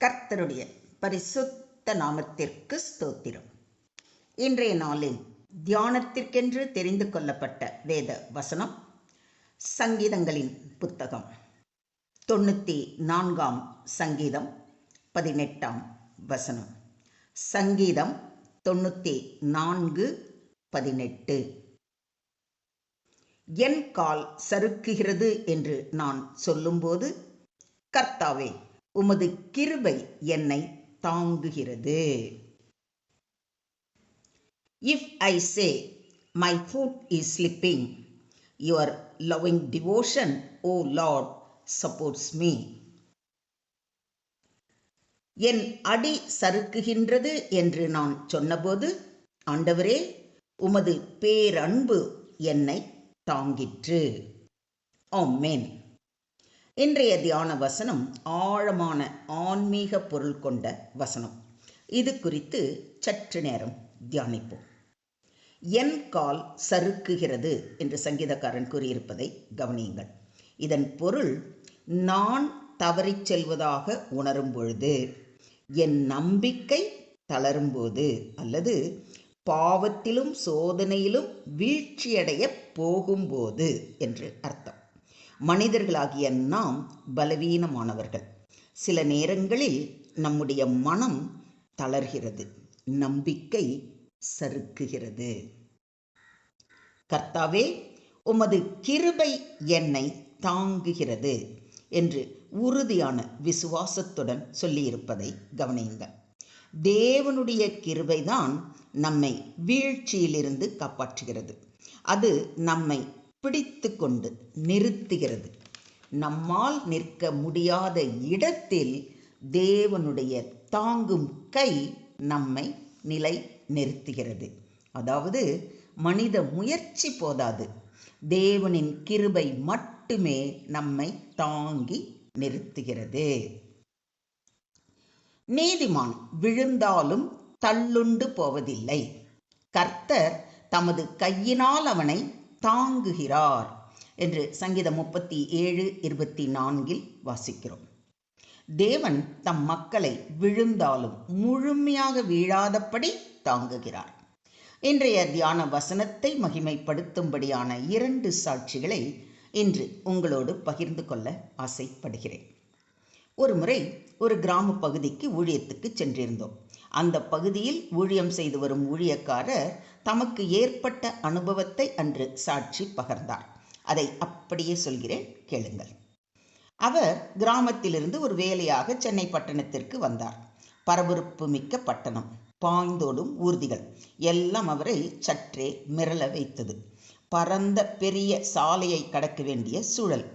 கர்த்தருடைய பரிசுத்த நாமத்திற்கு ஸ்தோத்திரம். இன்றைய நாளில் தியானத்திற்கென்று தெரிந்து கொள்ளப்பட்ட வேத வசனம் சங்கீதங்களின் புத்தகம் 94 சங்கீதம் 18 வசனம். சங்கீதம் 94:18. என் கால் சறுக்குகிறது என்று நான் சொல்லும்போது, கர்த்தாவே, உமது கிருபை என்னை தாங்குகிறது. If I say my foot is slipping, your loving devotion, O Lord, supports me. என் அடி சறுக்குகின்றது என்று நான் சொன்னபோது, ஆண்டவரே, உமது பேரன்பு என்னை தாங்கிற்று. ஆமென். இன்றைய தியான வசனம் ஆழமான ஆன்மீக பொருள் கொண்ட வசனம். இது குறித்து சற்று நேரம் தியானிப்போம். என் கால் சறுக்குகிறது என்று சங்கீதக்காரன் கூறியிருப்பதை கவனியுங்கள். இதன் பொருள், நான் தவறிச் செல்வதாக உணரும் பொழுது, என் நம்பிக்கை தளரும்போது, அல்லது பாவத்திலும் சோதனையிலும் வீழ்ச்சியடைய போகும்போது என்று அர்த்தம். மனிதர்களாகிய நாம் பலவீனமானவர்கள். சில நேரங்களில் நம்முடைய மனம் தளர்கிறது, நம்பிக்கை சறுக்குகிறது. கர்த்தாவே, உமது கிருபை என்னை தாங்குகிறது என்று உறுதியான விசுவாசத்துடன் சொல்லியிருப்பதை கவனியுங்கள். தேவனுடைய கிருபைதான் நம்மை வீழ்ச்சியிலிருந்து காப்பாற்றுகிறது. அது நம்மை பிடித்து கொண்டு நிறுத்துகிறது. நம்மால் நிற்க முடியாத இடத்தில் தேவனுடைய தாங்கும் கை நம்மை நிலை நிறுத்துகிறது. அதாவது, மனித முயற்சி போதாது, தேவனின் கிருபை மட்டுமே நம்மை தாங்கி நிறுத்துகிறது. நீதிமான் விழுந்தாலும் தள்ளுண்டு போவதில்லை. கர்த்தர் தமது கையினால் அவனை தாங்குகிறார் என்று சங்கீதம் 37:24 வாசிக்கிறோம். தேவன் தம் மக்களை விழுந்தாலும் முழுமையாக வீழாதபடி தாங்குகிறார். இன்றைய தியான வசனத்தை மகிமைப்படுத்தும்படியான 2 சாட்சிகளை இன்று உங்களோடு பகிர்ந்து கொள்ள ஆசைப்படுகிறேன். ஒரு முறை ஒரு கிராம பகுதிக்கு ஊழியத்துக்கு சென்றிருந்தோம். அந்த பகுதியில் ஊழியம் செய்து வரும் ஊழியக்காரர் தமக்கு ஏற்பட்ட அனுபவத்தை அன்று சாட்சி பகர்ந்தார். அதை அப்படியே சொல்கிறேன், கேளுங்கள். அவர் கிராமத்திலிருந்து ஒரு வேலையாக சென்னை பட்டணத்திற்கு வந்தார். பரபரப்பு மிக்க பட்டணம், பாய்ந்தோடும் ஊர்திகள் எல்லாம் அவரை சற்றே மிரள வைத்தது. பரந்த பெரிய சாலையை கடக்க வேண்டிய சூழல்.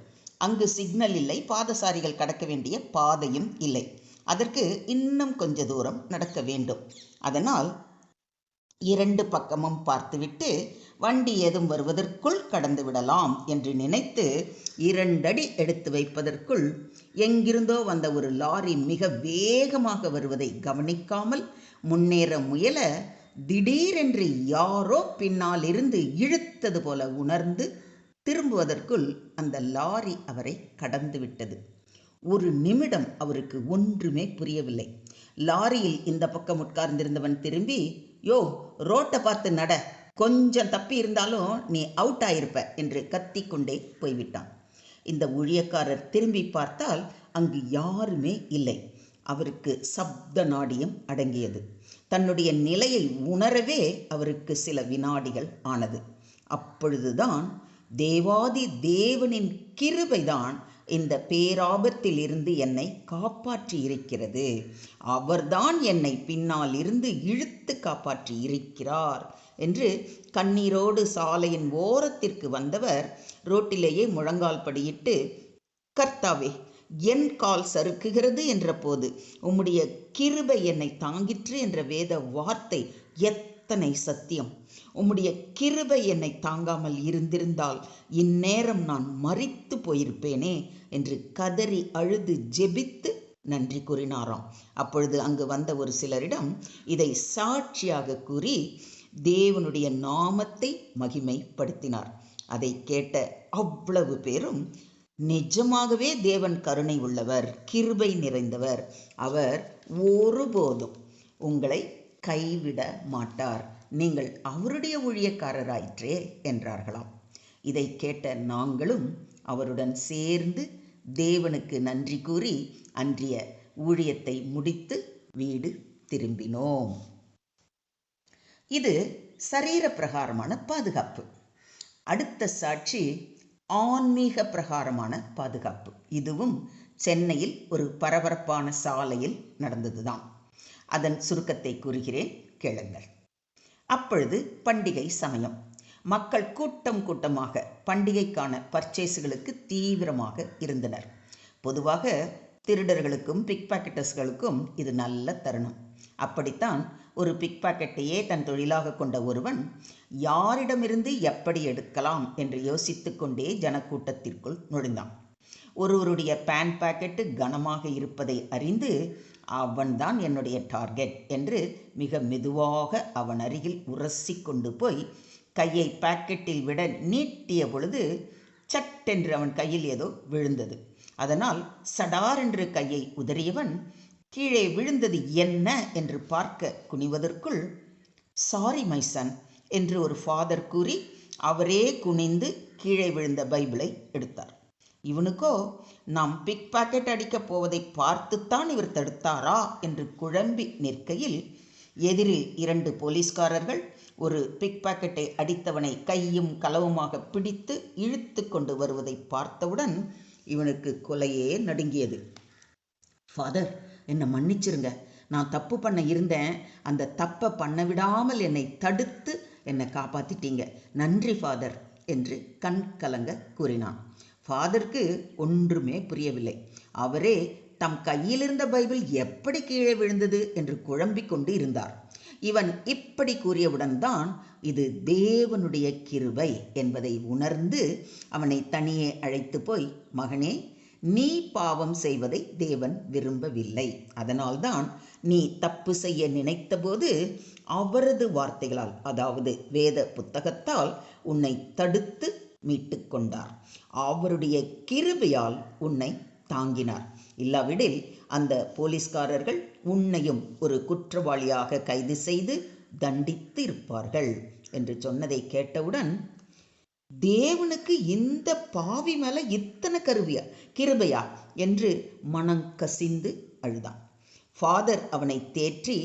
அங்கு சிக்னல் இல்லை, பாதசாரிகள் கடக்க வேண்டிய பாதையும் இல்லை. அதற்கு இன்னும் கொஞ்ச தூரம் நடக்க வேண்டும். அதனால் 2 பக்கமும் பார்த்துவிட்டு வண்டி ஏதும் வருவதற்குள் கடந்து விடலாம் என்று நினைத்து 2 அடி எடுத்து வைப்பதற்குள் எங்கிருந்தோ வந்த ஒரு லாரி மிக வேகமாக வருவதை கவனிக்காமல் முன்னேற முயல, திடீரென்று யாரோ பின்னால் இருந்து இழுத்தது போல உணர்ந்து திரும்புவதற்குள் அந்த லாரி அவரை கடந்து விட்டது. ஒரு நிமிடம் அவருக்கு ஒன்றுமே புரியவில்லை. லாரியில் இந்த பக்கம் உட்கார்ந்திருந்தவன் திரும்பி, யோ, ரோட்டை பார்த்து நட, கொஞ்சம் தப்பி இருந்தாலும் நீ அவுட் ஆயிருப்ப என்று கத்திக்கொண்டே போய்விட்டான். இந்த ஊழியக்காரர் திரும்பி பார்த்தால் அங்கு யாருமே இல்லை. அவருக்கு சப்த நாடியம் அடங்கியது. தன்னுடைய நிலையை உணரவே அவருக்கு சில வினாடிகள் ஆனது. அப்பொழுதுதான் தேவாதி தேவனின் கிருபைதான் இந்த பேராபத்தில் இருந்து என்னை காப்பாற்றி இருக்கிறது, அவர்தான் என்னை பின்னால் இருந்து இழுத்து காப்பாற்றி இருக்கிறார் என்று கண்ணீரோடு சாலையின் ஓரத்திற்கு வந்தவர் ரோட்டிலேயே முழங்கால் படியிட்டு, கர்த்தாவே, என் கால் சறுக்குகிறது என்ற போது உம்முடைய கிருபை என்னை தாங்கிற்று என்ற வேத வார்த்தை எத்தனை சத்தியம்! உம்முடைய கிருபை என்னை தாங்காமல் இருந்திருந்தால் இந்நேரம் நான் மரித்து போயிருப்பேனே என்று கதறி அழுது ஜெபித்து நன்றி கூறினாராம். அப்பொழுது அங்கு வந்த ஒரு சிலரிடம் இதை சாட்சியாக கூறி தேவனுடைய நாமத்தை மகிமைப்படுத்தினார். அதை கேட்ட அவ்வளவு பேரும் நிஜமாகவே தேவன் கருணை உள்ளவர், கிருபை நிறைந்தவர். அவர் ஒருபோதும் உங்களை கைவிட மாட்டார். நீங்கள் அவருடைய ஊழியக்காரராயிற்றே என்றார்களாம். இதை கேட்ட நாங்களும் அவருடன் சேர்ந்து தேவனுக்கு நன்றி கூறி அன்றைய ஊழியத்தை முடித்து வீடு திரும்பினோம். இது சரீர பிரகாரமான பாதுகாப்பு. அடுத்த சாட்சி ஆன்மீக பிரகாரமான பாதுகாப்பு. இதுவும் சென்னையில் ஒரு பரபரப்பான சாலையில் நடந்ததுதான். அதன் சுருக்கத்தை கூறுகிறேன், கேளுங்கள். அப்பொழுது பண்டிகை சமயம். மக்கள் கூட்டம் கூட்டமாக பண்டிகைக்கான பர்ச்சேஸ்களுக்கு தீவிரமாக இருந்தனர். பொதுவாக திருடர்களுக்கும் பிக் பாக்கெட்டர்ஸ்களுக்கும் இது நல்ல தருணம். அப்படித்தான் ஒரு பிக் பாக்கெட்டையே தன் தொழிலாக கொண்ட ஒருவன் யாரிடமிருந்து எப்படி எடுக்கலாம் என்று யோசித்து கொண்டே ஜனக்கூட்டத்திற்குள் நுழைந்தான். ஒருவருடைய பேன் பாக்கெட்டு கனமாக இருப்பதை அறிந்து அவன்தான் என்னுடைய டார்கெட் என்று மிக மெதுவாக அவன் அருகில் உரசி கொண்டு போய் கையை பாக்கெட்டில் விட நீட்டிய பொழுது சட்டென்று அவன் கையில் ஏதோ விழுந்தது. அதனால் சடார் என்று கையை உதறியவன் கீழே விழுந்தது என்ன என்று பார்க்க குனிவதற்குள், சாரி மை சன் என்று ஒரு ஃபாதர் கூறி அவரே குனிந்து கீழே விழுந்த பைபிளை எடுத்தார். இவனுக்கோ நாம் பிக் பாக்கெட் அடிக்கப் போவதை பார்த்துத்தான் இவர் தடுத்தாரா என்று குழம்பி நிற்கையில் எதிரில் 2 போலீஸ்காரர்கள் ஒரு பிக் பாக்கெட்டை அடித்தவனை கையும் களவுமாக பிடித்து இழுத்து கொண்டு வருவதை பார்த்தவுடன் இவனுக்கு கொலையே நடுங்கியது. ஃபாதர், என்னை மன்னிச்சிருங்க, நான் தப்பு பண்ண இருந்தேன். அந்த தப்பை பண்ண விடாமல் என்னை தடுத்து என்னை காப்பாற்றிட்டீங்க. நன்றி ஃபாதர் என்று கண் கலங்க கூறினான். ஃபாதருக்கு ஒன்றுமே புரியவில்லை. அவரே தம் கையில் இருந்த பைபிள் எப்படி கீழே விழுந்தது என்று குழம்பிக் கொண்டு இருந்தார். இவன் இப்படி கூறியவுடன் தான் இது தேவனுடைய கிருபை என்பதை உணர்ந்து அவனை தனியே அழைத்து போய், மகனே, நீ பாவம் செய்வதை தேவன் விரும்பவில்லை. அதனால்தான் நீ தப்பு செய்ய நினைத்தபோது அவரது வார்த்தைகளால், அதாவது வேத புத்தகத்தால் உன்னை தடுத்து மீட்டு கொண்டார். அவருடைய கிருபையால் உன்னை தாங்கினார். இல்லாவிடில் அந்த போலீஸ்காரர்கள் உன்னையும் ஒரு குற்றவாளியாக கைது செய்து தண்டித்து இருப்பார்கள் என்று சொன்னதை கேட்டவுடன் தேவனுக்கு இந்த பாவி மேல இத்தனை கிருபையா என்று மனம் கசிந்து அழுதான். ஃபாதர் அவனை தேற்றி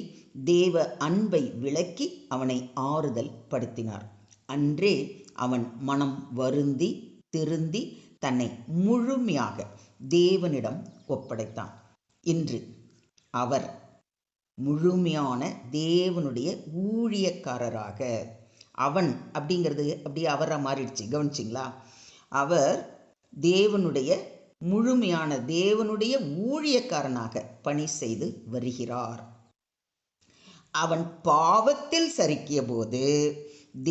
தேவ அன்பை விளக்கி அவனை ஆறுதல் படுத்தினார். அன்றே அவன் மனம் வருந்தி திருந்தி தன்னை முழுமையாக தேவனிடம் ஒப்படைத்தான். இன்று அவர் முழுமையான தேவனுடைய ஊழியக்காரராக, அவன் அப்படிங்கிறது அப்படியே அவராக மாறிடுச்சு. கவனிச்சிங்களா? அவர் தேவனுடைய முழுமையான தேவனுடைய ஊழியக்காரனாக பணி செய்து வருகிறார். அவன் பாவத்தில் சறுக்கிய போது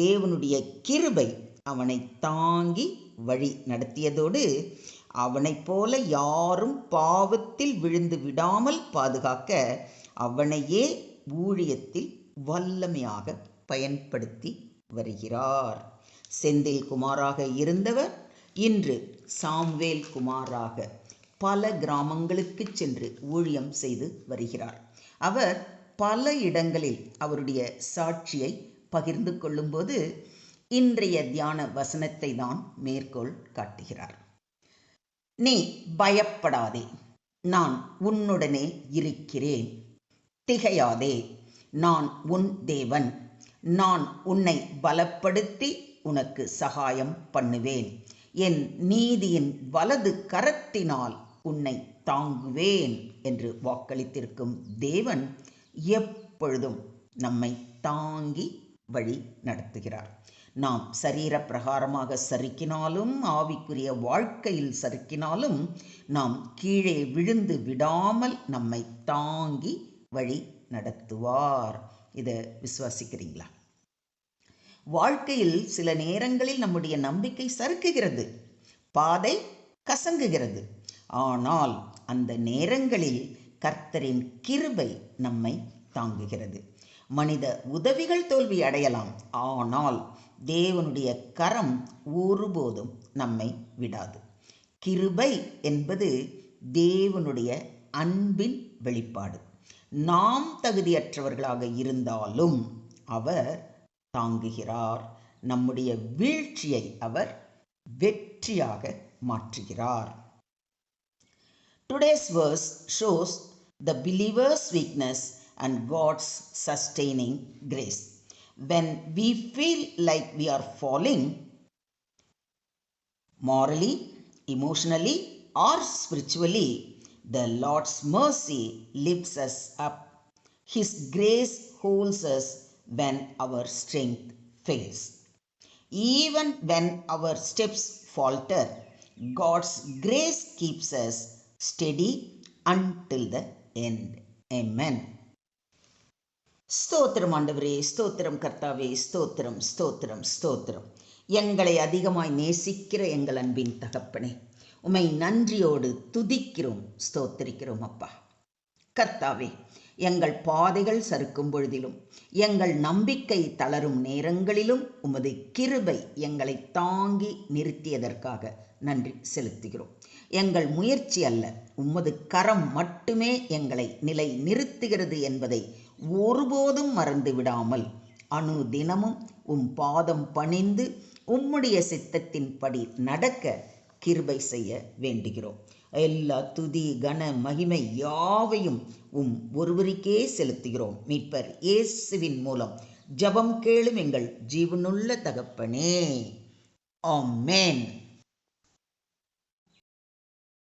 தேவனுடைய கிருபை அவனை தாங்கி வழி நடத்தியதோடு அவனைப் போல யாரும் பாவத்தில் விழுந்து விடாமல் பாதுகாக்க அவனையே ஊழியத்தில் வல்லமையாக பயன்படுத்தி வருகிறார். செந்தில் குமாராக இருந்தவர் இன்று சாம்வேல் குமாராக பல கிராமங்களுக்கு சென்று ஊழியம் செய்து வருகிறார். அவர் பல இடங்களில் அவருடைய சாட்சியை பகிர்ந்து கொள்ளும்போது இன்றைய தியான வசனத்தை தான் மேற்கோள் காட்டுகிறார். நீ பயப்படாதே, நான் உன்னுடனே இருக்கிறேன். திகையாதே, நான் உன் தேவன். நான் உன்னை பலப்படுத்தி உனக்கு சகாயம் பண்ணுவேன். என் நீதியின் வலது கரத்தினால் உன்னை தாங்குவேன் என்று வாக்களித்திருக்கும் தேவன் எப்பொழுதும் நம்மை தாங்கி வழி நடத்துகிறார். நாம் சரீர பிரகாரமாக சறுக்கினாலும் ஆவிக்குரிய வாழ்க்கையில் சறுக்கினாலும் நாம் கீழே விழுந்து விடாமல் நம்மை தாங்கி வழி நடத்துவார். இதை விசுவாசிக்கிறீங்களா? வாழ்க்கையில் சில நேரங்களில் நம்முடைய நம்பிக்கை சறுக்குகிறது, பாதை கசங்குகிறது. ஆனால் அந்த நேரங்களில் கர்த்தரின் கிருபை நம்மை தாங்குகிறது. மனித உதவிகள் தோல்வி அடையலாம், ஆனால் தேவனுடைய கரம் ஒருபோதும் நம்மை விடாது. கிருபை என்பது தேவனுடைய அன்பின் வெளிப்பாடு. நாம் தகுதியற்றவர்களாக இருந்தாலும் அவர் தாங்குகிறார். நம்முடைய வீழ்ச்சியை அவர் வெற்றியாக மாற்றுகிறார். Today's verse shows the believer's weakness and God's sustaining grace. When we feel like we are falling morally, emotionally, or spiritually, the Lord's mercy lifts us up. His grace holds us when our strength fails. Even when our steps falter, God's grace keeps us steady until the end. Amen. ஸ்தோத்திரம் ஆண்டவரே, ஸ்தோத்திரம் கர்த்தாவே, ஸ்தோத்திரம் ஸ்தோத்திரம் ஸ்தோத்திரம். எங்களை அதிகமாய் நேசிக்கிற எங்கள் அன்பின் தகப்பனே, உம்மை நன்றியோடு துதிக்கிறோம், ஸ்தோத்திரிக்கிறோம் அப்பா. கர்த்தாவே, எங்கள் பாதைகள் சறுக்கும் பொழுதிலும், எங்கள் நம்பிக்கை தளரும் நேரங்களிலும் உமது கிருபை எங்களை தாங்கி நிறுத்தியதற்காக நன்றி செலுத்துகிறோம். எங்கள் முயற்சி அல்ல, உமது கரம் மட்டுமே எங்களை நிலை நிறுத்துகிறது என்பதை ஒருபோதும் மறந்து விடாமல் அனுதினமும் உம் பாதம் பணிந்து உம்முடைய சித்தத்தின்படி நடக்க கிருபை செய்ய வேண்டுகிறோம். எல்லா துதி கன மகிமை யாவையும் உம் ஒருவருக்கே செலுத்துகிறோம். மீட்பர் இயேசுவின் மூலம் ஜெபம் கேளும் எங்கள் ஜீவனுள்ள தகப்பனே. ஆமென்.